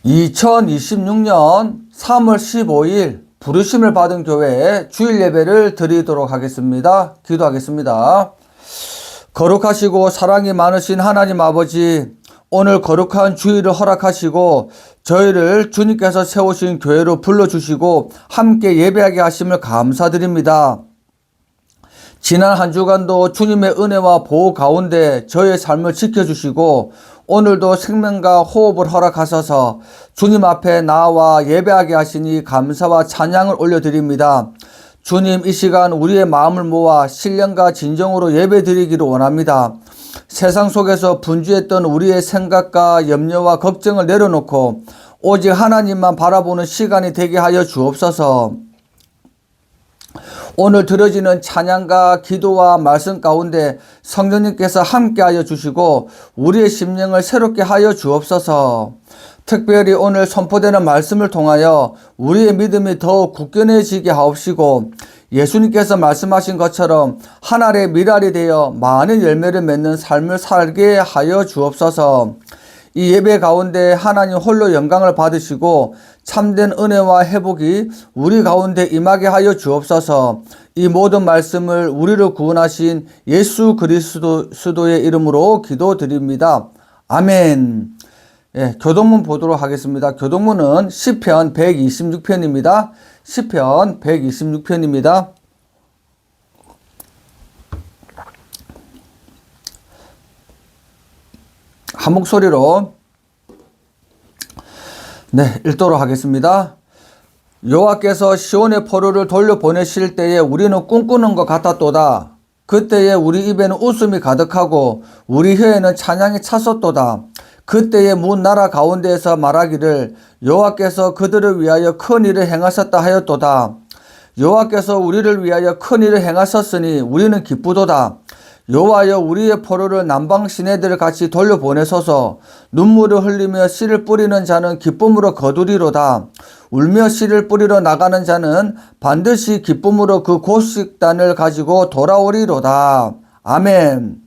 2026년 3월 15일 부르심을 받은 교회에 주일 예배를 드리도록 하겠습니다. 기도하겠습니다. 거룩하시고 사랑이 많으신 하나님 아버지, 오늘 거룩한 주일을 허락하시고 저희를 주님께서 세우신 교회로 불러주시고 함께 예배하게 하심을 감사드립니다. 지난 한 주간도 주님의 은혜와 보호 가운데 저희의 삶을 지켜주시고 오늘도 생명과 호흡을 허락하셔서 주님 앞에 나와 예배하게 하시니 감사와 찬양을 올려드립니다. 주님, 이 시간 우리의 마음을 모아 신령과 진정으로 예배드리기를 원합니다. 세상 속에서 분주했던 우리의 생각과 염려와 걱정을 내려놓고 오직 하나님만 바라보는 시간이 되게 하여 주옵소서. 오늘 드려지는 찬양과 기도와 말씀 가운데 성령님께서 함께하여 주시고 우리의 심령을 새롭게 하여 주옵소서. 특별히 오늘 선포되는 말씀을 통하여 우리의 믿음이 더욱 굳건해지게 하옵시고 예수님께서 말씀하신 것처럼 한 알의 밀알이 되어 많은 열매를 맺는 삶을 살게 하여 주옵소서. 이 예배 가운데 하나님 홀로 영광을 받으시고 참된 은혜와 회복이 우리 가운데 임하게 하여 주옵소서. 이 모든 말씀을 우리를 구원하신 예수 그리스도의 이름으로 기도드립니다. 아멘. 예, 교동문 보도록 하겠습니다. 교동문은 시편 126편입니다. 시편 126편입니다. 한 목소리로 읽도록 하겠습니다. 여호와께서 시온의 포로를 돌려보내실 때에 우리는 꿈꾸는 것 같았도다. 그때에 우리 입에는 웃음이 가득하고 우리 혀에는 찬양이 찼었도다. 그때에 문 나라 가운데에서 말하기를 여호와께서 그들을 위하여 큰 일을 행하셨다 하였도다. 여호와께서 우리를 위하여 큰 일을 행하셨으니 우리는 기쁘도다. 여호와여, 우리의 포로를 남방 시내들 같이 돌려보내소서. 눈물을 흘리며 씨를 뿌리는 자는 기쁨으로 거두리로다. 울며 씨를 뿌리러 나가는 자는 반드시 기쁨으로 그 곡식단을 가지고 돌아오리로다. 아멘.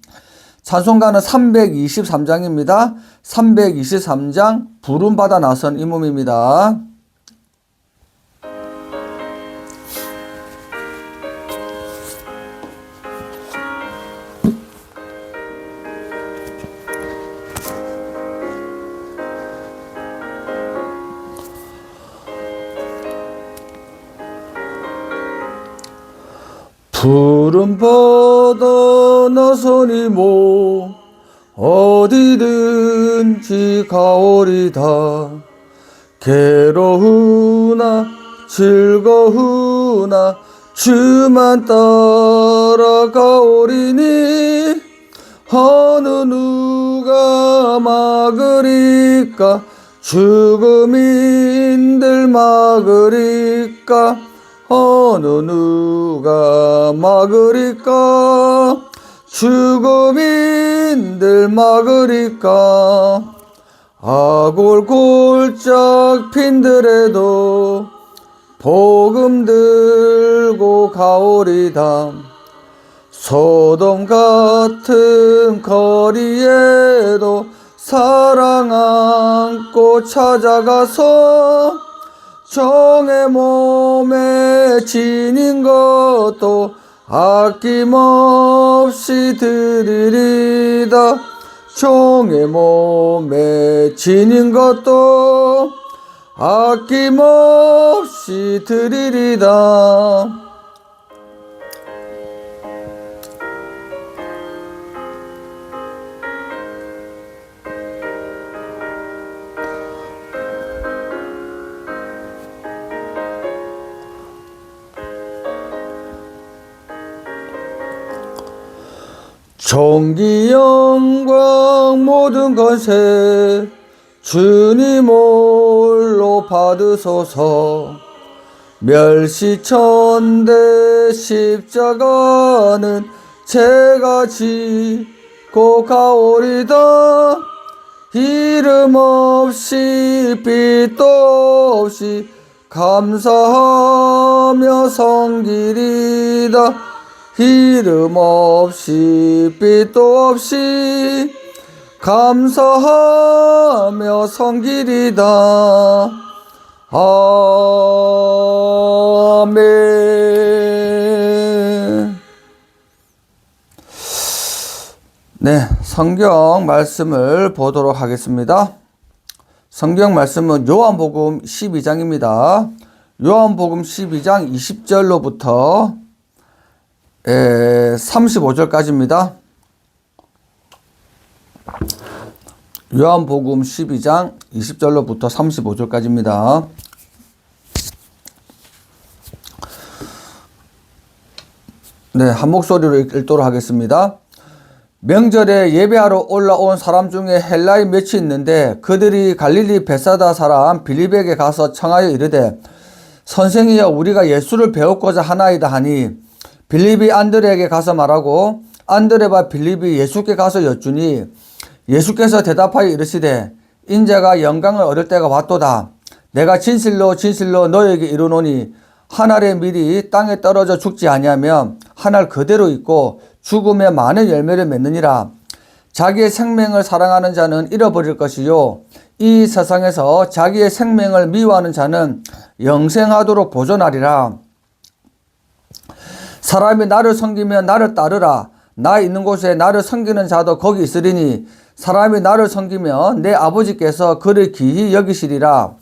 찬송가는 323장입니다. 323장 부름받아 나선 이 몸입니다. 부름받아 나서니 뭐 어디든지 가오리다. 괴로우나 즐거우나 주만 따라가오리니 어느 누가 막으리까. 죽음인들 막으리까. 어느 누가 막으리까. 죽음인들 막으리까. 아골골짝 핀들에도 복음 들고 가오리다. 소돔 같은 거리에도 사랑 안고 찾아가서 종의 몸에 지닌 것도 아낌없이 드리리다. 종의 몸에 지닌 것도 아낌없이 드리리다. 존귀 영광 모든 권세 주님 홀로 받으소서. 멸시천대 십자가는 제가 지고 가오리다. 이름 없이 빛도 없이 감사하며 섬기리다. 이름 없이 빛도 없이 감사하며 섬기리다. 아멘. 네, 성경 말씀을 보도록 하겠습니다. 성경 말씀은 요한복음 12장입니다. 요한복음 12장 20절로부터 35절까지입니다. 요한복음 12장 20절로부터 35절까지입니다. 네, 한 목소리로 읽도록 하겠습니다. 명절에 예배하러 올라온 사람 중에 헬라인 몇이 있는데 그들이 갈릴리 벳사다 사람 빌립에게 가서 청하여 이르되 선생이여 우리가 예수를 배웠고자 하나이다 하니 빌립이 안드레에게 가서 말하고 안드레와 빌립이 예수께 가서 여쭈니 예수께서 대답하여 이르시되 인자가 영광을 얻을 때가 왔도다. 내가 진실로 진실로 너에게 이르노니 한 알의 밀이 땅에 떨어져 죽지 아니하면 한 알 그대로 있고 죽음에 많은 열매를 맺느니라. 자기의 생명을 사랑하는 자는 잃어버릴 것이요 이 세상에서 자기의 생명을 미워하는 자는 영생하도록 보존하리라. 사람이 나를 섬기면 나를 따르라. 나 있는 곳에 나를 섬기는 자도 거기 있으리니 사람이 나를 섬기면 내 아버지께서 그를 기히 여기시리라.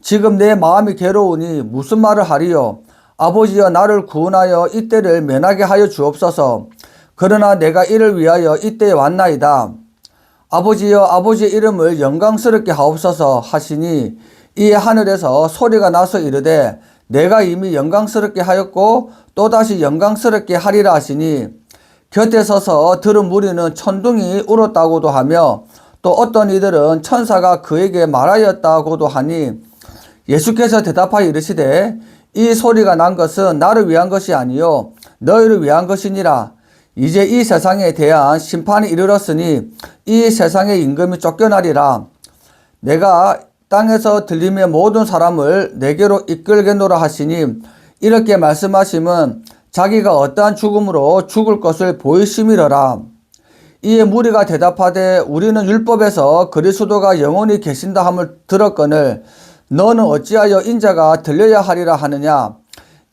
지금 내 마음이 괴로우니 무슨 말을 하리요. 아버지여 나를 구원하여 이때를 면하게 하여 주옵소서. 그러나 내가 이를 위하여 이때에 왔나이다. 아버지여 아버지의 이름을 영광스럽게 하옵소서 하시니 이에 하늘에서 소리가 나서 이르되 내가 이미 영광스럽게 하였고 또다시 영광스럽게 하리라 하시니 곁에 서서 들은 무리는 천둥이 울었다고도 하며 또 어떤 이들은 천사가 그에게 말하였다고도 하니 예수께서 대답하여 이르시되 이 소리가 난 것은 나를 위한 것이 아니요 너희를 위한 것이니라. 이제 이 세상에 대한 심판이 이르렀으니 이 세상의 임금이 쫓겨나리라. 내가 땅에서 들림의 모든 사람을 내게로 이끌겠노라 하시니 이렇게 말씀하심은 자기가 어떠한 죽음으로 죽을 것을 보이심이러라. 이에 무리가 대답하되 우리는 율법에서 그리스도가 영원히 계신다 함을 들었거늘 너는 어찌하여 인자가 들려야 하리라 하느냐.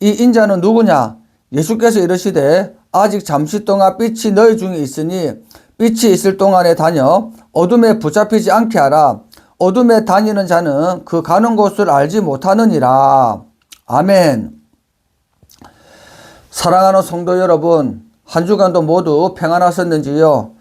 이 인자는 누구냐. 예수께서 이르시되 아직 잠시 동안 빛이 너희 중에 있으니 빛이 있을 동안에 다녀 어둠에 붙잡히지 않게 하라. 어둠에 다니는 자는 그 가는 곳을 알지 못하느니라. 아멘. 사랑하는 성도 여러분, 한 주간도 모두 평안하셨는지요?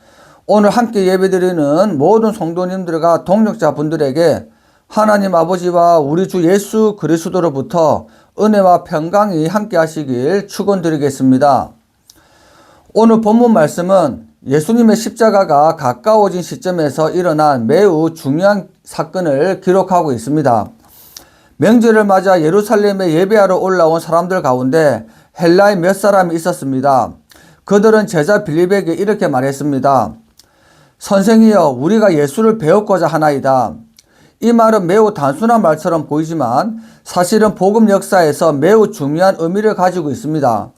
오늘 함께 예배드리는 모든 성도님들과 동역자분들에게 하나님 아버지와 우리 주 예수 그리스도로부터 은혜와 평강이 함께 하시길 축원드리겠습니다. 오늘 본문 말씀은 예수님의 십자가가 가까워진 시점에서 일어난 매우 중요한 사건을 기록하고 있습니다. 명절을 맞아 예루살렘에 예배하러 올라온 사람들 가운데 헬라인 몇 사람이 있었습니다. 그들은 제자 빌립에게 이렇게 말했습니다. 선생이여 우리가 예수를 배웠고자 하나이다. 이 말은 매우 단순한 말처럼 보이지만 사실은 복음 역사에서 매우 중요한 의미를 가지고 있습니다.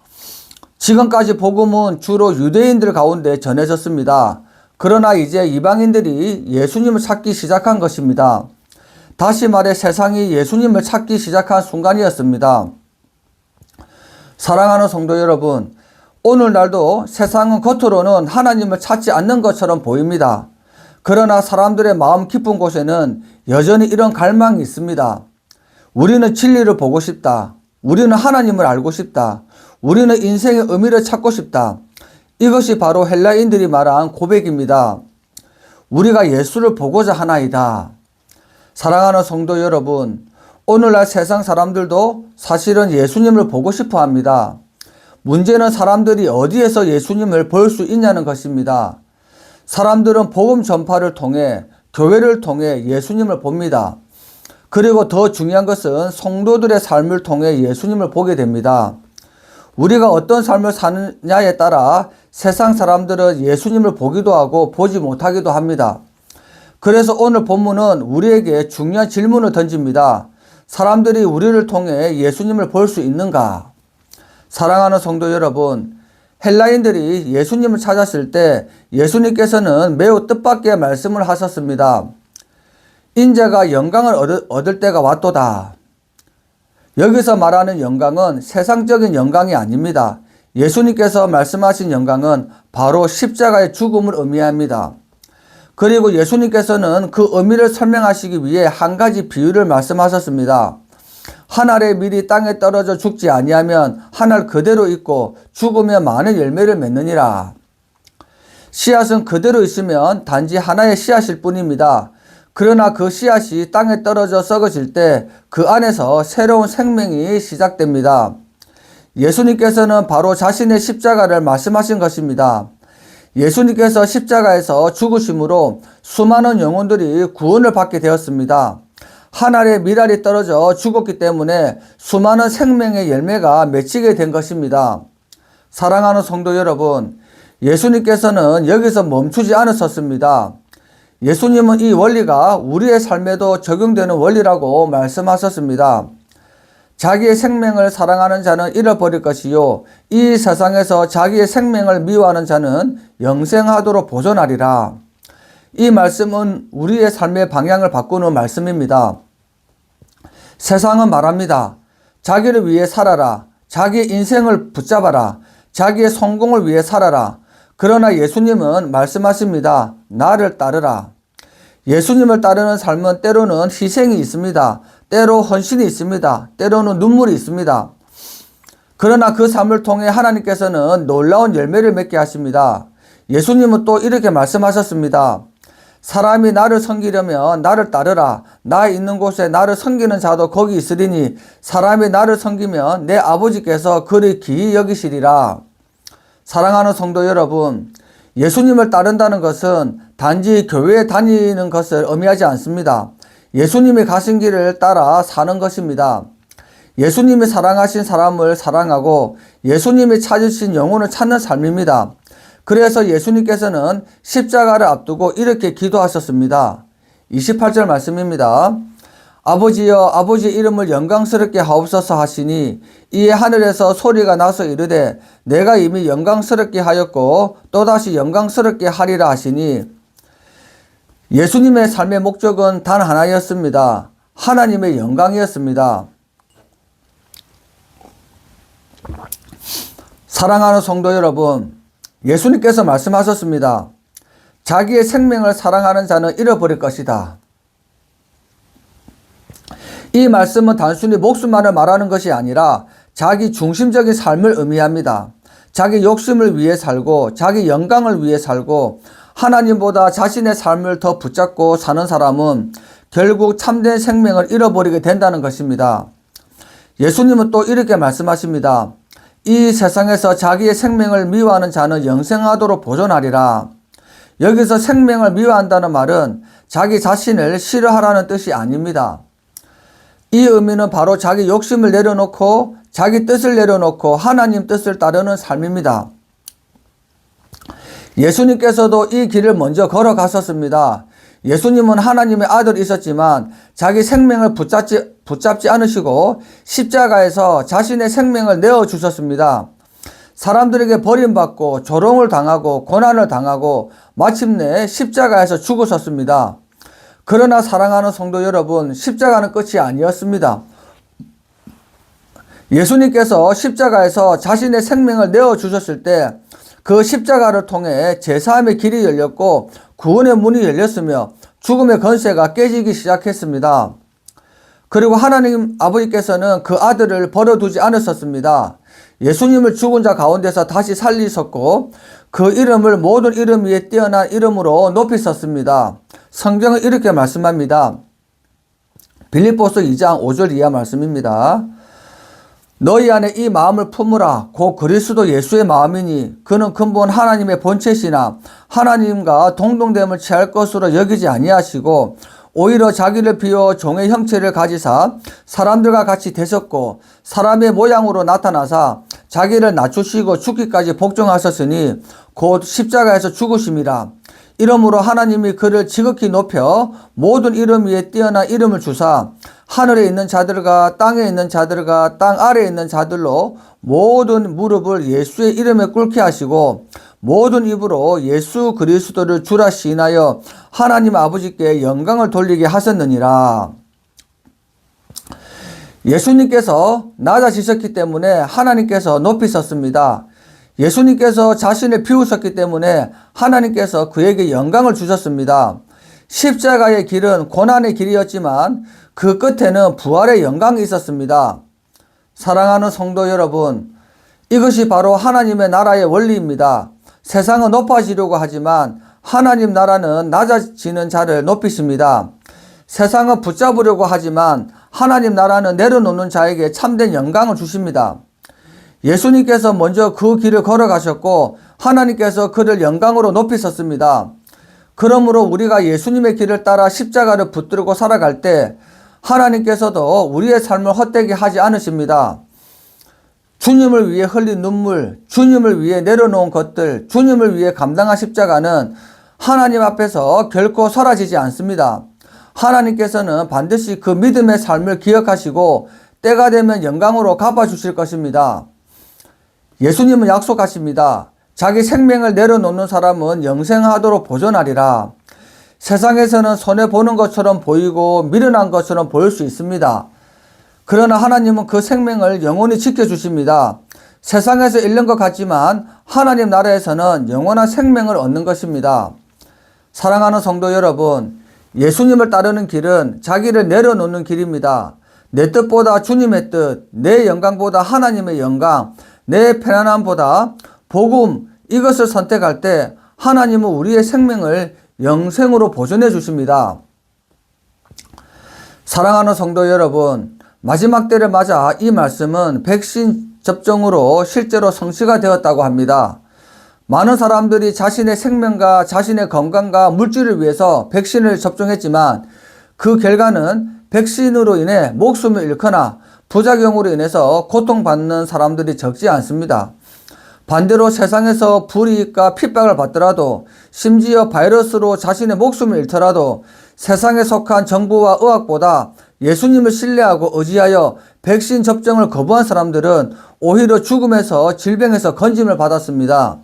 지금까지 복음은 주로 유대인들 가운데 전해졌습니다. 그러나 이제 이방인들이 예수님을 찾기 시작한 것입니다. 다시 말해 세상이 예수님을 찾기 시작한 순간이었습니다. 사랑하는 성도 여러분, 오늘날도 세상은 겉으로는 하나님을 찾지 않는 것처럼 보입니다. 그러나 사람들의 마음 깊은 곳에는 여전히 이런 갈망이 있습니다. 우리는 진리를 보고 싶다. 우리는 하나님을 알고 싶다. 우리는 인생의 의미를 찾고 싶다. 이것이 바로 헬라인들이 말한 고백입니다. 우리가 예수를 보고자 하나이다. 사랑하는 성도 여러분, 오늘날 세상 사람들도 사실은 예수님을 보고 싶어 합니다. 문제는 사람들이 어디에서 예수님을 볼 수 있냐는 것입니다. 사람들은 복음 전파를 통해 교회를 통해 예수님을 봅니다. 그리고 더 중요한 것은 성도들의 삶을 통해 예수님을 보게 됩니다. 우리가 어떤 삶을 사느냐에 따라 세상 사람들은 예수님을 보기도 하고 보지 못하기도 합니다. 그래서 오늘 본문은 우리에게 중요한 질문을 던집니다. 사람들이 우리를 통해 예수님을 볼 수 있는가? 사랑하는 성도 여러분, 헬라인들이 예수님을 찾았을 때 예수님께서는 매우 뜻밖의 말씀을 하셨습니다. 인자가 영광을 얻을 때가 왔도다. 여기서 말하는 영광은 세상적인 영광이 아닙니다. 예수님께서 말씀하신 영광은 바로 십자가의 죽음을 의미합니다. 그리고 예수님께서는 그 의미를 설명하시기 위해 한 가지 비유를 말씀하셨습니다. 한 알의 밀이 땅에 떨어져 죽지 아니하면 한 알 그대로 있고 죽으면 많은 열매를 맺느니라. 씨앗은 그대로 있으면 단지 하나의 씨앗일 뿐입니다. 그러나 그 씨앗이 땅에 떨어져 썩어질 때 그 안에서 새로운 생명이 시작됩니다. 예수님께서는 바로 자신의 십자가를 말씀하신 것입니다. 예수님께서 십자가에서 죽으심으로 수많은 영혼들이 구원을 받게 되었습니다. 한 알의 밀알이 떨어져 죽었기 때문에 수많은 생명의 열매가 맺히게 된 것입니다. 사랑하는 성도 여러분, 예수님께서는 여기서 멈추지 않으셨습니다. 예수님은 이 원리가 우리의 삶에도 적용되는 원리라고 말씀하셨습니다. 자기의 생명을 사랑하는 자는 잃어버릴 것이요 이 세상에서 자기의 생명을 미워하는 자는 영생하도록 보존하리라. 이 말씀은 우리의 삶의 방향을 바꾸는 말씀입니다. 세상은 말합니다. 자기를 위해 살아라. 자기의 인생을 붙잡아라. 자기의 성공을 위해 살아라. 그러나 예수님은 말씀하십니다. 나를 따르라. 예수님을 따르는 삶은 때로는 희생이 있습니다. 때로 헌신이 있습니다. 때로는 눈물이 있습니다. 그러나 그 삶을 통해 하나님께서는 놀라운 열매를 맺게 하십니다. 예수님은 또 이렇게 말씀하셨습니다. 사람이 나를 섬기려면 나를 따르라. 나 있는 곳에 나를 섬기는 자도 거기 있으리니 사람이 나를 섬기면 내 아버지께서 그를 기이 여기시리라. 사랑하는 성도 여러분, 예수님을 따른다는 것은 단지 교회에 다니는 것을 의미하지 않습니다. 예수님이 가신 길을 따라 사는 것입니다. 예수님이 사랑하신 사람을 사랑하고 예수님이 찾으신 영혼을 찾는 삶입니다. 그래서 예수님께서는 십자가를 앞두고 이렇게 기도하셨습니다. 28절 말씀입니다. 아버지여 아버지의 이름을 영광스럽게 하옵소서 하시니 이에 하늘에서 소리가 나서 이르되 내가 이미 영광스럽게 하였고 또다시 영광스럽게 하리라 하시니 예수님의 삶의 목적은 단 하나였습니다. 하나님의 영광이었습니다. 사랑하는 성도 여러분, 예수님께서 말씀하셨습니다. 자기의 생명을 사랑하는 자는 잃어버릴 것이다. 이 말씀은 단순히 목숨만을 말하는 것이 아니라 자기 중심적인 삶을 의미합니다. 자기 욕심을 위해 살고 자기 영광을 위해 살고 하나님보다 자신의 삶을 더 붙잡고 사는 사람은 결국 참된 생명을 잃어버리게 된다는 것입니다. 예수님은 또 이렇게 말씀하십니다. 이 세상에서 자기의 생명을 미워하는 자는 영생하도록 보존하리라. 여기서 생명을 미워한다는 말은 자기 자신을 싫어하라는 뜻이 아닙니다. 이 의미는 바로 자기 욕심을 내려놓고 자기 뜻을 내려놓고 하나님 뜻을 따르는 삶입니다. 예수님께서도 이 길을 먼저 걸어갔었습니다. 예수님은 하나님의 아들이셨지만 자기 생명을 붙잡지 않으시고 십자가에서 자신의 생명을 내어주셨습니다. 사람들에게 버림받고 조롱을 당하고 고난을 당하고 마침내 십자가에서 죽으셨습니다. 그러나 사랑하는 성도 여러분, 십자가는 끝이 아니었습니다. 예수님께서 십자가에서 자신의 생명을 내어주셨을 때 그 십자가를 통해 제사함의 길이 열렸고 구원의 문이 열렸으며 죽음의 권세가 깨지기 시작했습니다. 그리고 하나님 아버지께서는 그 아들을 버려두지 않으셨습니다. 예수님을 죽은 자 가운데서 다시 살리셨고 그 이름을 모든 이름 위에 뛰어난 이름으로 높이셨습니다. 성경은 이렇게 말씀합니다. 빌립보서 2장 5절 이하 말씀입니다. 너희 안에 이 마음을 품으라. 곧 그리스도 예수의 마음이니 그는 근본 하나님의 본체시나 하나님과 동등됨을 취할 것으로 여기지 아니하시고 오히려 자기를 비워 종의 형체를 가지사 사람들과 같이 되셨고 사람의 모양으로 나타나사 자기를 낮추시고 죽기까지 복종하셨으니 곧 십자가에서 죽으심이라. 이러므로 하나님이 그를 지극히 높여 모든 이름 위에 뛰어난 이름을 주사 하늘에 있는 자들과 땅에 있는 자들과 땅 아래에 있는 자들로 모든 무릎을 예수의 이름에 꿇게 하시고 모든 입으로 예수 그리스도를 주라 시인하여 하나님 아버지께 영광을 돌리게 하셨느니라. 예수님께서 낮아지셨기 때문에 하나님께서 높이셨습니다. 예수님께서 자신을 비우셨기 때문에 하나님께서 그에게 영광을 주셨습니다. 십자가의 길은 고난의 길이었지만 그 끝에는 부활의 영광이 있었습니다. 사랑하는 성도 여러분, 이것이 바로 하나님의 나라의 원리입니다. 세상은 높아지려고 하지만 하나님 나라는 낮아지는 자를 높이십니다. 세상은 붙잡으려고 하지만 하나님 나라는 내려놓는 자에게 참된 영광을 주십니다. 예수님께서 먼저 그 길을 걸어가셨고 하나님께서 그를 영광으로 높이셨습니다. 그러므로 우리가 예수님의 길을 따라 십자가를 붙들고 살아갈 때 하나님께서도 우리의 삶을 헛되게 하지 않으십니다. 주님을 위해 흘린 눈물, 주님을 위해 내려놓은 것들, 주님을 위해 감당한 십자가는 하나님 앞에서 결코 사라지지 않습니다. 하나님께서는 반드시 그 믿음의 삶을 기억하시고 때가 되면 영광으로 갚아주실 것입니다. 예수님은 약속하십니다. 자기 생명을 내려놓는 사람은 영생하도록 보존하리라. 세상에서는 손해보는 것처럼 보이고 미련한 것처럼 보일 수 있습니다. 그러나 하나님은 그 생명을 영원히 지켜주십니다. 세상에서 잃는 것 같지만 하나님 나라에서는 영원한 생명을 얻는 것입니다. 사랑하는 성도 여러분, 예수님을 따르는 길은 자기를 내려놓는 길입니다. 내 뜻보다 주님의 뜻, 내 영광보다 하나님의 영광, 내 편안함보다 복음, 이것을 선택할 때 하나님은 우리의 생명을 영생으로 보존해 주십니다. 사랑하는 성도 여러분, 마지막 때를 맞아 이 말씀은 백신 접종으로 실제로 성취가 되었다고 합니다. 많은 사람들이 자신의 생명과 자신의 건강과 물질을 위해서 백신을 접종했지만 그 결과는 백신으로 인해 목숨을 잃거나 부작용으로 인해서 고통받는 사람들이 적지 않습니다. 반대로 세상에서 불이익과 핍박을 받더라도 심지어 바이러스로 자신의 목숨을 잃더라도 세상에 속한 정부와 의학보다 예수님을 신뢰하고 의지하여 백신 접종을 거부한 사람들은 오히려 죽음에서 질병에서 건짐을 받았습니다.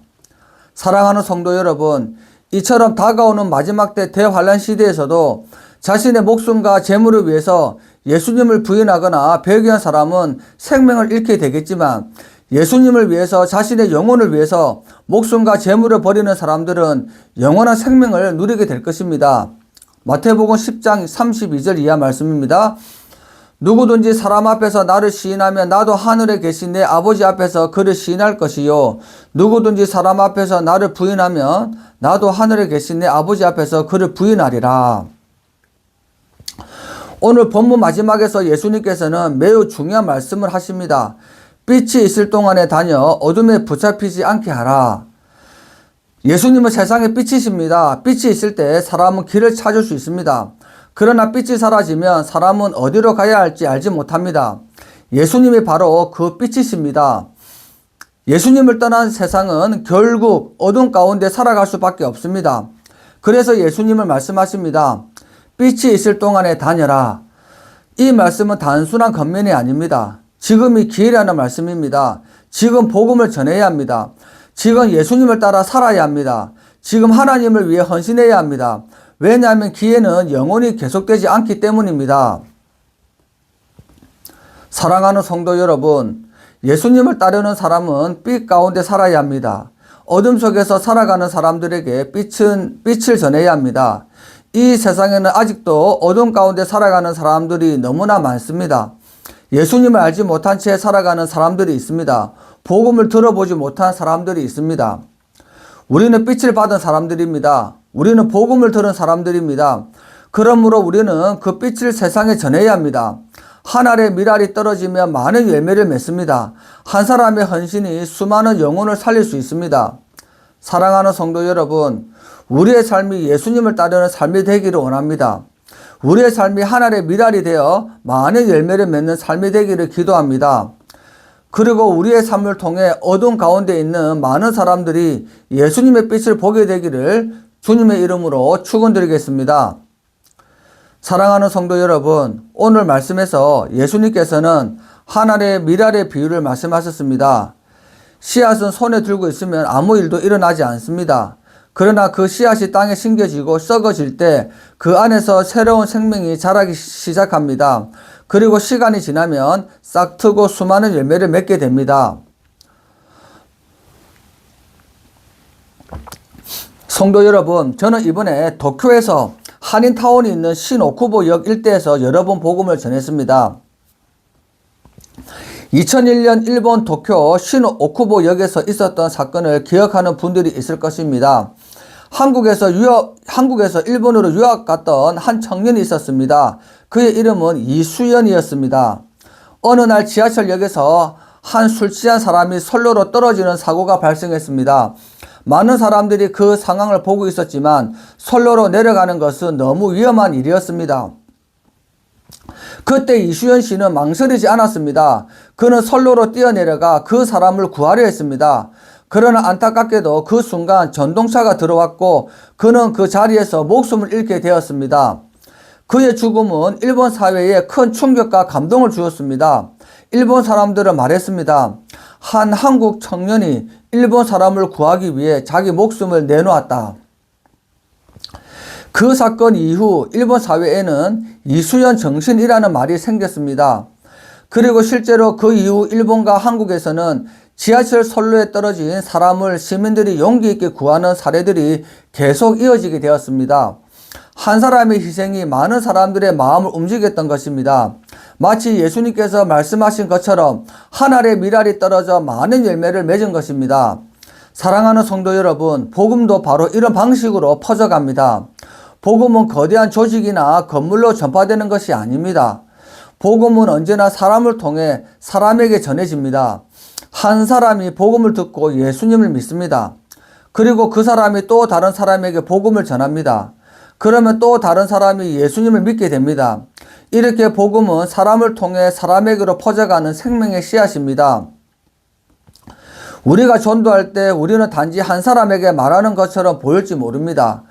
사랑하는 성도 여러분, 이처럼 다가오는 마지막 때 대환란 시대에서도 자신의 목숨과 재물을 위해서 예수님을 부인하거나 배교한 사람은 생명을 잃게 되겠지만 예수님을 위해서 자신의 영혼을 위해서 목숨과 재물을 버리는 사람들은 영원한 생명을 누리게 될 것입니다. 마태복음 10장 32절 이하 말씀입니다. 누구든지 사람 앞에서 나를 시인하면 나도 하늘에 계신 내 아버지 앞에서 그를 시인할 것이요 누구든지 사람 앞에서 나를 부인하면 나도 하늘에 계신 내 아버지 앞에서 그를 부인하리라. 오늘 본문 마지막에서 예수님께서는 매우 중요한 말씀을 하십니다. 빛이 있을 동안에 다녀 어둠에 붙잡히지 않게 하라. 예수님은 세상의 빛이십니다. 빛이 있을 때 사람은 길을 찾을 수 있습니다. 그러나 빛이 사라지면 사람은 어디로 가야 할지 알지 못합니다. 예수님이 바로 그 빛이십니다. 예수님을 떠난 세상은 결국 어둠 가운데 살아갈 수밖에 없습니다. 그래서 예수님을 말씀하십니다. 빛이 있을 동안에 다녀라. 이 말씀은 단순한 겉면이 아닙니다. 지금이 기회라는 말씀입니다. 지금 복음을 전해야 합니다. 지금 예수님을 따라 살아야 합니다. 지금 하나님을 위해 헌신해야 합니다. 왜냐하면 기회는 영원히 계속되지 않기 때문입니다. 사랑하는 성도 여러분, 예수님을 따르는 사람은 빛 가운데 살아야 합니다. 어둠 속에서 살아가는 사람들에게 빛을 전해야 합니다. 이 세상에는 아직도 어둠 가운데 살아가는 사람들이 너무나 많습니다. 예수님을 알지 못한 채 살아가는 사람들이 있습니다. 복음을 들어보지 못한 사람들이 있습니다. 우리는 빛을 받은 사람들입니다. 우리는 복음을 들은 사람들입니다. 그러므로 우리는 그 빛을 세상에 전해야 합니다. 한 알의 밀알이 떨어지면 많은 열매를 맺습니다. 한 사람의 헌신이 수많은 영혼을 살릴 수 있습니다. 사랑하는 성도 여러분, 우리의 삶이 예수님을 따르는 삶이 되기를 원합니다. 우리의 삶이 한 알의 밀알이 되어 많은 열매를 맺는 삶이 되기를 기도합니다. 그리고 우리의 삶을 통해 어둠 가운데 있는 많은 사람들이 예수님의 빛을 보게 되기를 주님의 이름으로 축원드리겠습니다. 사랑하는 성도 여러분, 오늘 말씀에서 예수님께서는 하늘의 미랄의 비유를 말씀하셨습니다. 씨앗은 손에 들고 있으면 아무 일도 일어나지 않습니다. 그러나 그 씨앗이 땅에 심겨지고 썩어질 때 그 안에서 새로운 생명이 자라기 시작합니다. 그리고 시간이 지나면 싹트고 수많은 열매를 맺게 됩니다. 성도 여러분, 저는 이번에 도쿄에서 한인타운이 있는 신오쿠보역 일대에서 여러 번 복음을 전했습니다. 2001년 일본 도쿄 신오쿠보역에서 있었던 사건을 기억하는 분들이 있을 것입니다. 한국에서 일본으로 유학 갔던 한 청년이 있었습니다. 그의 이름은 이수연이었습니다. 어느 날 지하철역에서 한 술 취한 사람이 선로로 떨어지는 사고가 발생했습니다. 많은 사람들이 그 상황을 보고 있었지만 선로로 내려가는 것은 너무 위험한 일이었습니다. 그때 이수연 씨는 망설이지 않았습니다. 그는 선로로 뛰어내려가 그 사람을 구하려 했습니다. 그러나 안타깝게도 그 순간 전동차가 들어왔고 그는 그 자리에서 목숨을 잃게 되었습니다. 그의 죽음은 일본 사회에 큰 충격과 감동을 주었습니다. 일본 사람들은 말했습니다. 한 한국 청년이 일본 사람을 구하기 위해 자기 목숨을 내놓았다. 그 사건 이후 일본 사회에는 이수연 정신이라는 말이 생겼습니다. 그리고 실제로 그 이후 일본과 한국에서는 지하철 선로에 떨어진 사람을 시민들이 용기 있게 구하는 사례들이 계속 이어지게 되었습니다. 한 사람의 희생이 많은 사람들의 마음을 움직였던 것입니다. 마치 예수님께서 말씀하신 것처럼 한 알의 밀알이 떨어져 많은 열매를 맺은 것입니다. 사랑하는 성도 여러분, 복음도 바로 이런 방식으로 퍼져갑니다. 복음은 거대한 조직이나 건물로 전파되는 것이 아닙니다. 복음은 언제나 사람을 통해 사람에게 전해집니다. 한 사람이 복음을 듣고 예수님을 믿습니다. 그리고 그 사람이 또 다른 사람에게 복음을 전합니다. 그러면 또 다른 사람이 예수님을 믿게 됩니다. 이렇게 복음은 사람을 통해 사람에게로 퍼져가는 생명의 씨앗입니다. 우리가 전도할 때 우리는 단지 한 사람에게 말하는 것처럼 보일지 모릅니다.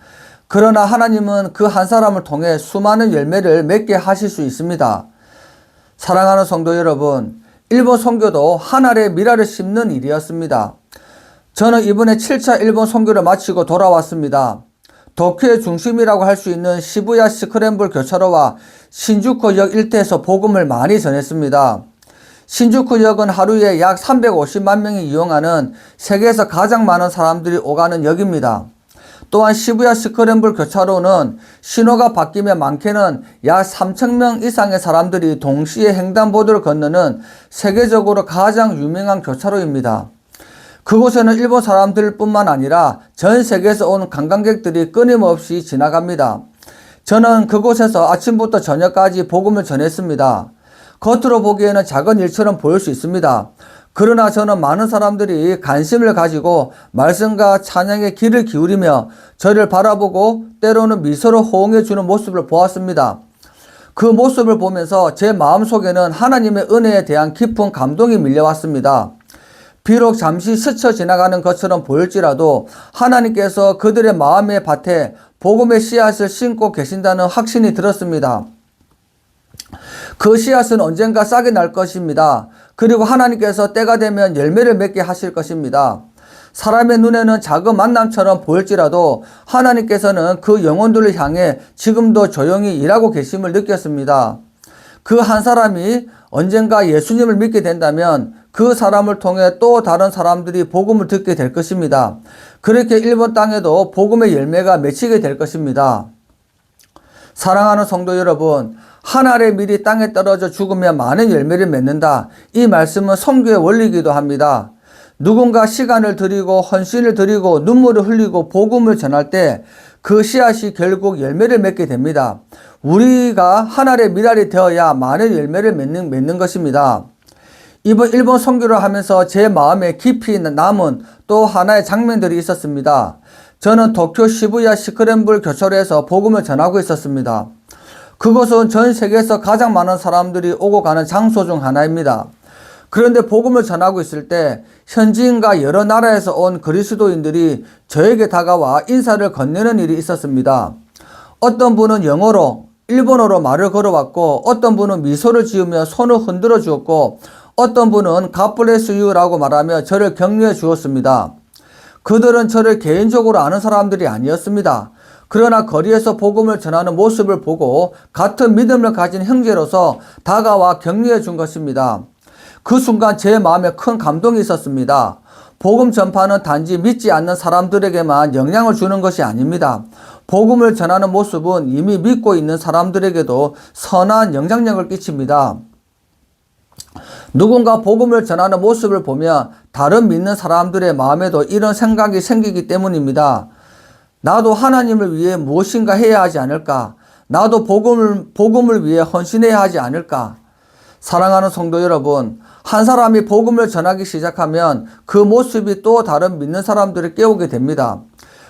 그러나 하나님은 그 한 사람을 통해 수많은 열매를 맺게 하실 수 있습니다. 사랑하는 성도 여러분, 일본 선교도 한 알의 밀알을 심는 일이었습니다. 저는 이번에 7차 일본 선교를 마치고 돌아왔습니다. 도쿄의 중심이라고 할 수 있는 시부야 스크램블 교차로와 신주쿠역 일대에서 복음을 많이 전했습니다. 신주쿠역은 하루에 약 350만 명이 이용하는 세계에서 가장 많은 사람들이 오가는 역입니다. 또한 시부야 스크램블 교차로는 신호가 바뀌면 많게는 약 3,000명 이상의 사람들이 동시에 횡단보도를 건너는 세계적으로 가장 유명한 교차로입니다. 그곳에는 일본 사람들 뿐만 아니라 전 세계에서 온 관광객들이 끊임없이 지나갑니다. 저는 그곳에서 아침부터 저녁까지 복음을 전했습니다. 겉으로 보기에는 작은 일처럼 보일 수 있습니다. 그러나 저는 많은 사람들이 관심을 가지고 말씀과 찬양에 귀를 기울이며 저를 바라보고 때로는 미소로 호응해 주는 모습을 보았습니다. 그 모습을 보면서 제 마음속에는 하나님의 은혜에 대한 깊은 감동이 밀려왔습니다. 비록 잠시 스쳐 지나가는 것처럼 보일지라도 하나님께서 그들의 마음의 밭에 복음의 씨앗을 심고 계신다는 확신이 들었습니다. 그 씨앗은 언젠가 싹이 날 것입니다. 그리고 하나님께서 때가 되면 열매를 맺게 하실 것입니다. 사람의 눈에는 작은 만남처럼 보일지라도 하나님께서는 그 영혼들을 향해 지금도 조용히 일하고 계심을 느꼈습니다. 그 한 사람이 언젠가 예수님을 믿게 된다면 그 사람을 통해 또 다른 사람들이 복음을 듣게 될 것입니다. 그렇게 일본 땅에도 복음의 열매가 맺히게 될 것입니다. 사랑하는 성도 여러분, 한 알의 밀이 땅에 떨어져 죽으면 많은 열매를 맺는다. 이 말씀은 선교의 원리이기도 합니다. 누군가 시간을 들이고 헌신을 들이고 눈물을 흘리고 복음을 전할 때 그 씨앗이 결국 열매를 맺게 됩니다. 우리가 한 알의 밀알이 되어야 많은 열매를 맺는 것입니다. 이번 일본 선교를 하면서 제 마음에 깊이 남은 또 하나의 장면들이 있었습니다. 저는 도쿄 시부야 스크램블 교차로에서 복음을 전하고 있었습니다. 그곳은 전 세계에서 가장 많은 사람들이 오고 가는 장소 중 하나입니다. 그런데 복음을 전하고 있을 때 현지인과 여러 나라에서 온 그리스도인들이 저에게 다가와 인사를 건네는 일이 있었습니다. 어떤 분은 영어로, 일본어로 말을 걸어왔고 어떤 분은 미소를 지으며 손을 흔들어 주었고 어떤 분은 God bless you라고 말하며 저를 격려해 주었습니다. 그들은 저를 개인적으로 아는 사람들이 아니었습니다. 그러나 거리에서 복음을 전하는 모습을 보고 같은 믿음을 가진 형제로서 다가와 격려해 준 것입니다. 그 순간 제 마음에 큰 감동이 있었습니다. 복음 전파는 단지 믿지 않는 사람들에게만 영향을 주는 것이 아닙니다. 복음을 전하는 모습은 이미 믿고 있는 사람들에게도 선한 영향력을 끼칩니다. 누군가 복음을 전하는 모습을 보면 다른 믿는 사람들의 마음에도 이런 생각이 생기기 때문입니다. 나도 하나님을 위해 무엇인가 해야 하지 않을까? 나도 복음을 위해 헌신해야 하지 않을까? 사랑하는 성도 여러분, 한 사람이 복음을 전하기 시작하면 그 모습이 또 다른 믿는 사람들을 깨우게 됩니다.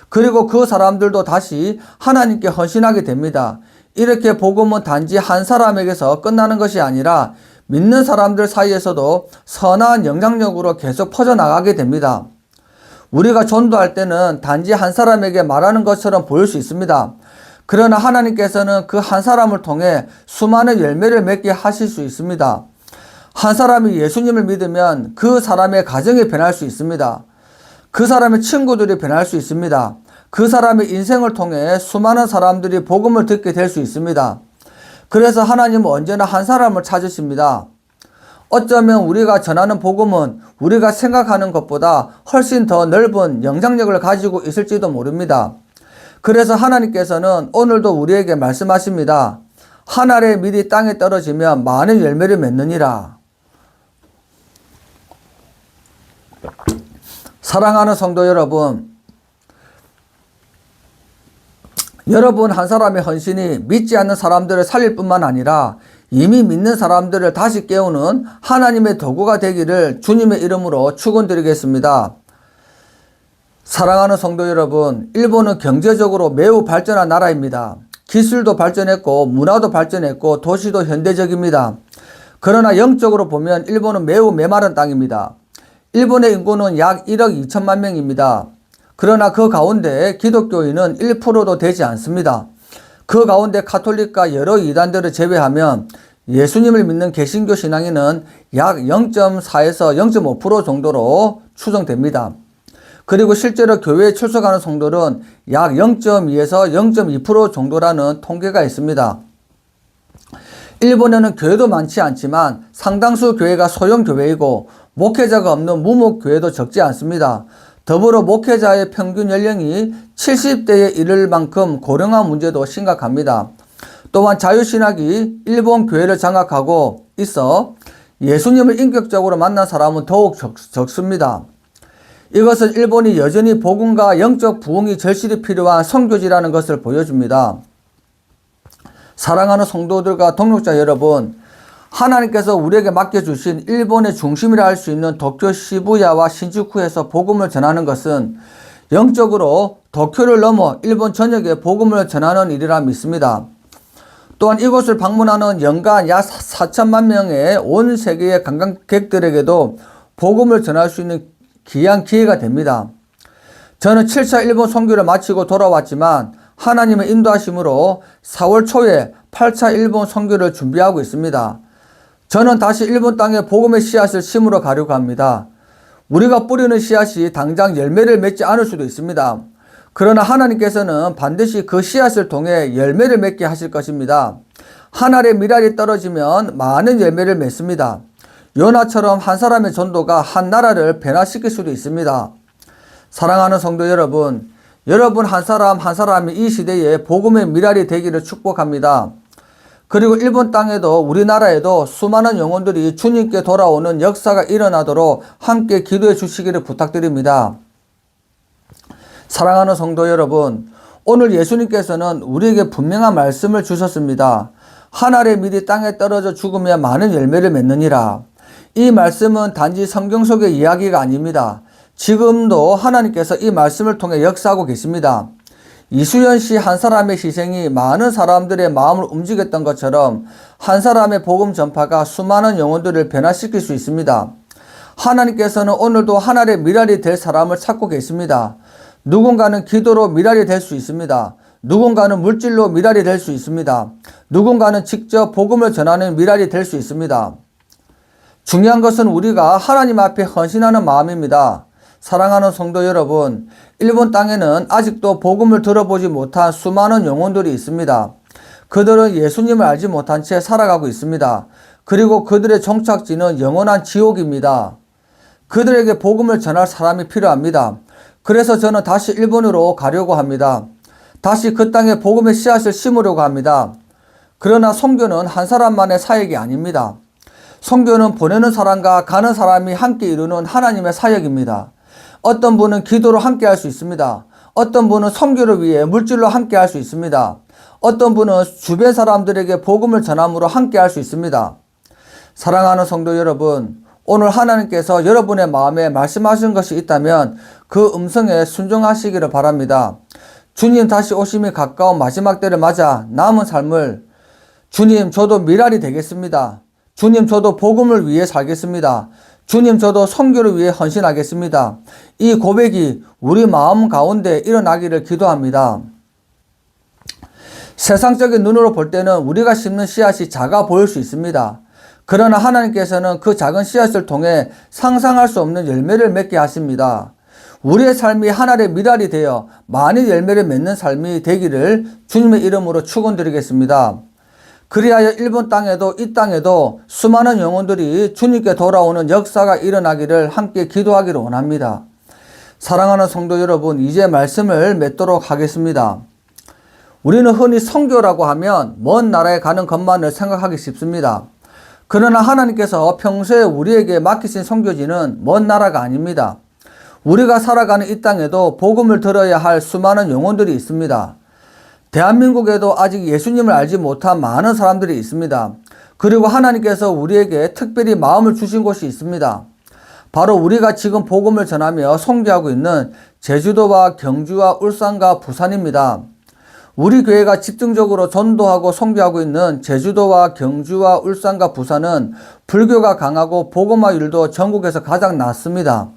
그리고 그 사람들도 다시 하나님께 헌신하게 됩니다. 이렇게 복음은 단지 한 사람에게서 끝나는 것이 아니라 믿는 사람들 사이에서도 선한 영향력으로 계속 퍼져나가게 됩니다. 우리가 전도할 때는 단지 한 사람에게 말하는 것처럼 보일 수 있습니다. 그러나 하나님께서는 그 한 사람을 통해 수많은 열매를 맺게 하실 수 있습니다. 한 사람이 예수님을 믿으면 그 사람의 가정이 변할 수 있습니다. 그 사람의 친구들이 변할 수 있습니다. 그 사람의 인생을 통해 수많은 사람들이 복음을 듣게 될 수 있습니다. 그래서 하나님은 언제나 한 사람을 찾으십니다. 어쩌면 우리가 전하는 복음은 우리가 생각하는 것보다 훨씬 더 넓은 영향력을 가지고 있을지도 모릅니다. 그래서 하나님께서는 오늘도 우리에게 말씀하십니다. 한 알의 밀이 땅에 떨어지면 많은 열매를 맺느니라. 사랑하는 성도 여러분, 여러분 한 사람의 헌신이 믿지 않는 사람들을 살릴 뿐만 아니라 이미 믿는 사람들을 다시 깨우는 하나님의 도구가 되기를 주님의 이름으로 축원드리겠습니다. 사랑하는 성도 여러분, 일본은 경제적으로 매우 발전한 나라입니다. 기술도 발전했고 문화도 발전했고 도시도 현대적입니다. 그러나 영적으로 보면 일본은 매우 메마른 땅입니다. 일본의 인구는 약 1억 2천만 명입니다. 그러나 그 가운데 기독교인은 1%도 되지 않습니다. 그 가운데 카톨릭과 여러 이단들을 제외하면 예수님을 믿는 개신교 신앙인은 약 0.4에서 0.5% 정도로 추정됩니다. 그리고 실제로 교회에 출석하는 성도는 약 0.2에서 0.2% 정도라는 통계가 있습니다. 일본에는 교회도 많지 않지만 상당수 교회가 소형 교회이고 목회자가 없는 무목 교회도 적지 않습니다. 더불어 목회자의 평균 연령이 70대에 이를 만큼 고령화 문제도 심각합니다. 또한 자유신학이 일본 교회를 장악하고 있어 예수님을 인격적으로 만난 사람은 더욱 적습니다. 이것은 일본이 여전히 복음과 영적 부흥이 절실히 필요한 선교지라는 것을 보여줍니다. 사랑하는 성도들과 동역자 여러분, 하나님께서 우리에게 맡겨주신 일본의 중심이라 할 수 있는 도쿄 시부야와 신주쿠에서 복음을 전하는 것은 영적으로 도쿄를 넘어 일본 전역에 복음을 전하는 일이라 믿습니다. 또한 이곳을 방문하는 연간 약 4천만 명의 온 세계의 관광객들에게도 복음을 전할 수 있는 귀한 기회가 됩니다. 저는 7차 일본 선교를 마치고 돌아왔지만 하나님의 인도하심으로 4월 초에 8차 일본 선교를 준비하고 있습니다. 저는 다시 일본 땅에 복음의 씨앗을 심으러 가려고 합니다. 우리가 뿌리는 씨앗이 당장 열매를 맺지 않을 수도 있습니다. 그러나 하나님께서는 반드시 그 씨앗을 통해 열매를 맺게 하실 것입니다. 한 알의 밀알이 떨어지면 많은 열매를 맺습니다. 요나처럼 한 사람의 전도가 한 나라를 변화시킬 수도 있습니다. 사랑하는 성도 여러분, 여러분 한 사람 한 사람이 이 시대에 복음의 밀알이 되기를 축복합니다. 그리고 일본 땅에도 우리나라에도 수많은 영혼들이 주님께 돌아오는 역사가 일어나도록 함께 기도해 주시기를 부탁드립니다. 사랑하는 성도 여러분, 오늘 예수님께서는 우리에게 분명한 말씀을 주셨습니다. 한 알의 밀이 땅에 떨어져 죽으면 많은 열매를 맺느니라. 이 말씀은 단지 성경 속의 이야기가 아닙니다. 지금도 하나님께서 이 말씀을 통해 역사하고 계십니다. 이수연 씨 한 사람의 희생이 많은 사람들의 마음을 움직였던 것처럼 한 사람의 복음 전파가 수많은 영혼들을 변화시킬 수 있습니다. 하나님께서는 오늘도 하나의 밀알이 될 사람을 찾고 계십니다. 누군가는 기도로 밀알이 될 수 있습니다. 누군가는 물질로 미랄이 될 수 있습니다. 누군가는 직접 복음을 전하는 미랄이 될 수 있습니다. 중요한 것은 우리가 하나님 앞에 헌신하는 마음입니다. 사랑하는 성도 여러분, 일본 땅에는 아직도 복음을 들어보지 못한 수많은 영혼들이 있습니다. 그들은 예수님을 알지 못한 채 살아가고 있습니다. 그리고 그들의 종착지는 영원한 지옥입니다. 그들에게 복음을 전할 사람이 필요합니다. 그래서 저는 다시 일본으로 가려고 합니다. 다시 그 땅에 복음의 씨앗을 심으려고 합니다. 그러나 선교는 한 사람만의 사역이 아닙니다. 선교는 보내는 사람과 가는 사람이 함께 이루는 하나님의 사역입니다. 어떤 분은 기도로 함께 할 수 있습니다. 어떤 분은 선교를 위해 물질로 함께 할 수 있습니다. 어떤 분은 주변 사람들에게 복음을 전함으로 함께 할 수 있습니다. 사랑하는 성도 여러분, 오늘 하나님께서 여러분의 마음에 말씀하신 것이 있다면 그 음성에 순종하시기를 바랍니다. 주님 다시 오심이 가까운 마지막 때를 맞아 남은 삶을 주님 저도 미랄이 되겠습니다. 주님 저도 복음을 위해 살겠습니다. 주님 저도 선교를 위해 헌신하겠습니다. 이 고백이 우리 마음 가운데 일어나기를 기도합니다. 세상적인 눈으로 볼 때는 우리가 심는 씨앗이 작아 보일 수 있습니다. 그러나 하나님께서는 그 작은 씨앗을 통해 상상할 수 없는 열매를 맺게 하십니다. 우리의 삶이 하늘의 미랄이 되어 많은 열매를 맺는 삶이 되기를 주님의 이름으로 축원드리겠습니다. 그리하여 일본 땅에도 이 땅에도 수많은 영혼들이 주님께 돌아오는 역사가 일어나기를 함께 기도하기를 원합니다. 사랑하는 성도 여러분, 이제 말씀을 맺도록 하겠습니다. 우리는 흔히 선교라고 하면 먼 나라에 가는 것만을 생각하기 쉽습니다. 그러나 하나님께서 평소에 우리에게 맡기신 선교지는 먼 나라가 아닙니다. 우리가 살아가는 이 땅에도 복음을 들어야 할 수많은 영혼들이 있습니다. 대한민국에도 아직 예수님을 알지 못한 많은 사람들이 있습니다. 그리고 하나님께서 우리에게 특별히 마음을 주신 곳이 있습니다. 바로 우리가 지금 복음을 전하며 선교하고 있는 제주도와 경주와 울산과 부산입니다. 우리 교회가 집중적으로 전도하고 선교하고 있는 제주도와 경주와 울산과 부산은 불교가 강하고 복음화율도 전국에서 가장 낮습니다.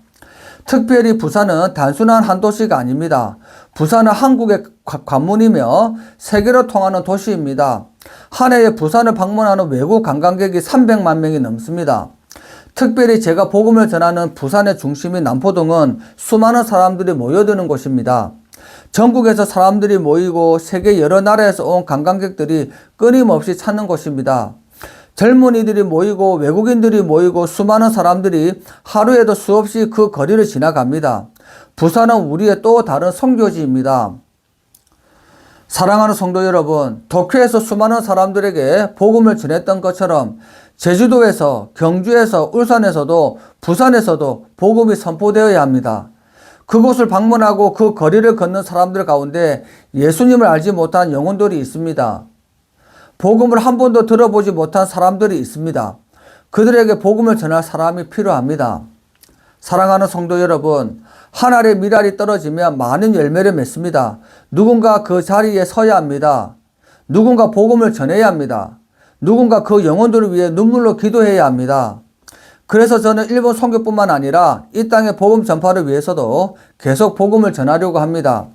특별히 부산은 단순한 한 도시가 아닙니다. 부산은 한국의 관문이며 세계로 통하는 도시입니다. 한 해에 부산을 방문하는 외국 관광객이 300만 명이 넘습니다. 특별히 제가 복음을 전하는 부산의 중심인 남포동은 수많은 사람들이 모여드는 곳입니다. 전국에서 사람들이 모이고 세계 여러 나라에서 온 관광객들이 끊임없이 찾는 곳입니다. 젊은이들이 모이고 외국인들이 모이고 수많은 사람들이 하루에도 수없이 그 거리를 지나갑니다. 부산은 우리의 또 다른 선교지입니다. 사랑하는 성도 여러분, 도쿄에서 수많은 사람들에게 복음을 전했던 것처럼 제주도에서, 경주에서, 울산에서도, 부산에서도 복음이 선포되어야 합니다. 그곳을 방문하고 그 거리를 걷는 사람들 가운데 예수님을 알지 못한 영혼들이 있습니다. 복음을 한 번도 들어보지 못한 사람들이 있습니다. 그들에게 복음을 전할 사람이 필요합니다. 사랑하는 성도 여러분, 하늘의 미랄이 떨어지면 많은 열매를 맺습니다. 누군가 그 자리에 서야 합니다. 누군가 복음을 전해야 합니다. 누군가 그 영혼들을 위해 눈물로 기도해야 합니다. 그래서 저는 일본 선교뿐만 아니라 이 땅의 복음 전파를 위해서도 계속 복음을 전하려고 합니다.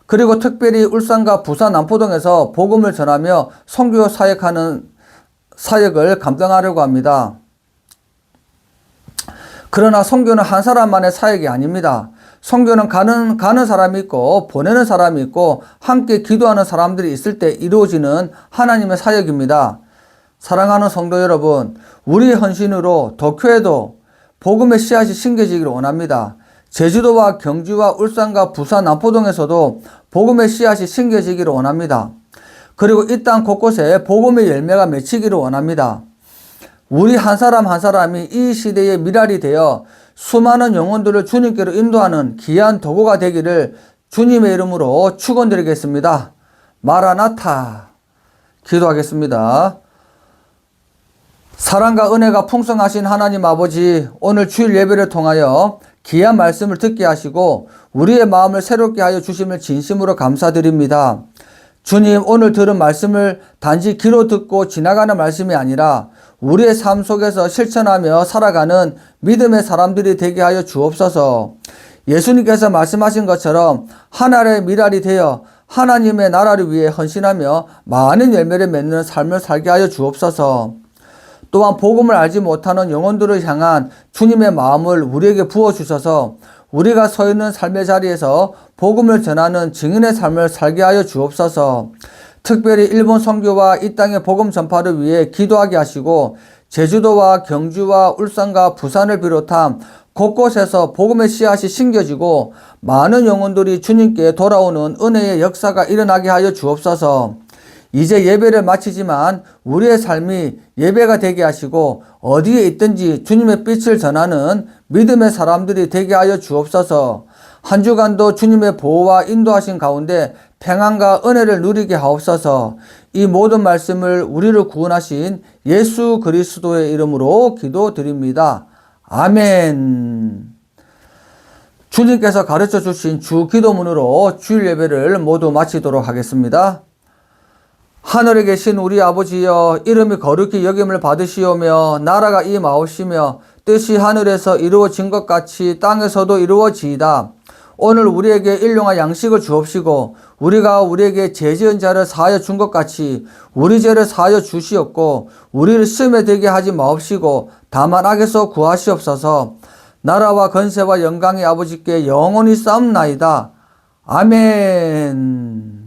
그리고 특별히 울산과 부산 남포동에서 복음을 전하며 선교 사역하는 사역을 감당하려고 합니다. 그러나 선교는 한 사람만의 사역이 아닙니다. 선교는 가는 사람이 있고 보내는 사람이 있고 함께 기도하는 사람들이 있을 때 이루어지는 하나님의 사역입니다. 사랑하는 성도 여러분, 우리의 헌신으로 도쿄에도 복음의 씨앗이 심겨지기를 원합니다. 제주도와 경주와 울산과 부산 남포동에서도 복음의 씨앗이 심겨지기를 원합니다. 그리고 이 땅 곳곳에 복음의 열매가 맺히기를 원합니다. 우리 한 사람 한 사람이 이 시대의 미랄이 되어 수많은 영혼들을 주님께로 인도하는 귀한 도구가 되기를 주님의 이름으로 축원드리겠습니다. 마라나타. 기도하겠습니다. 사랑과 은혜가 풍성하신 하나님 아버지, 오늘 주일 예배를 통하여 귀한 말씀을 듣게 하시고 우리의 마음을 새롭게 하여 주심을 진심으로 감사드립니다. 주님, 오늘 들은 말씀을 단지 귀로 듣고 지나가는 말씀이 아니라 우리의 삶 속에서 실천하며 살아가는 믿음의 사람들이 되게 하여 주옵소서. 예수님께서 말씀하신 것처럼 하늘의 미랄이 되어 하나님의 나라를 위해 헌신하며 많은 열매를 맺는 삶을 살게 하여 주옵소서. 또한 복음을 알지 못하는 영혼들을 향한 주님의 마음을 우리에게 부어주셔서 우리가 서 있는 삶의 자리에서 복음을 전하는 증인의 삶을 살게 하여 주옵소서. 특별히 일본 선교와 이 땅의 복음 전파를 위해 기도하게 하시고 제주도와 경주와 울산과 부산을 비롯한 곳곳에서 복음의 씨앗이 심겨지고 많은 영혼들이 주님께 돌아오는 은혜의 역사가 일어나게 하여 주옵소서. 이제 예배를 마치지만 우리의 삶이 예배가 되게 하시고 어디에 있든지 주님의 빛을 전하는 믿음의 사람들이 되게 하여 주옵소서. 한 주간도 주님의 보호와 인도하신 가운데 평안과 은혜를 누리게 하옵소서. 이 모든 말씀을 우리를 구원하신 예수 그리스도의 이름으로 기도드립니다. 아멘. 주님께서 가르쳐 주신 주 기도문으로 주일 예배를 모두 마치도록 하겠습니다. 하늘에 계신 우리 아버지여, 이름이 거룩히 여김을 받으시오며 나라가 임하옵시며 뜻이 하늘에서 이루어진 것 같이 땅에서도 이루어지이다. 오늘 우리에게 일용할 양식을 주옵시고 우리가 우리에게 죄지은 자를 사하여 준 것 같이 우리 죄를 사하여 주시옵고 우리를 시험에 들게 하지 마옵시고 다만 악에서 구하시옵소서. 나라와 권세와 영광이 아버지께 영원히 쌓옵나이다. 아멘.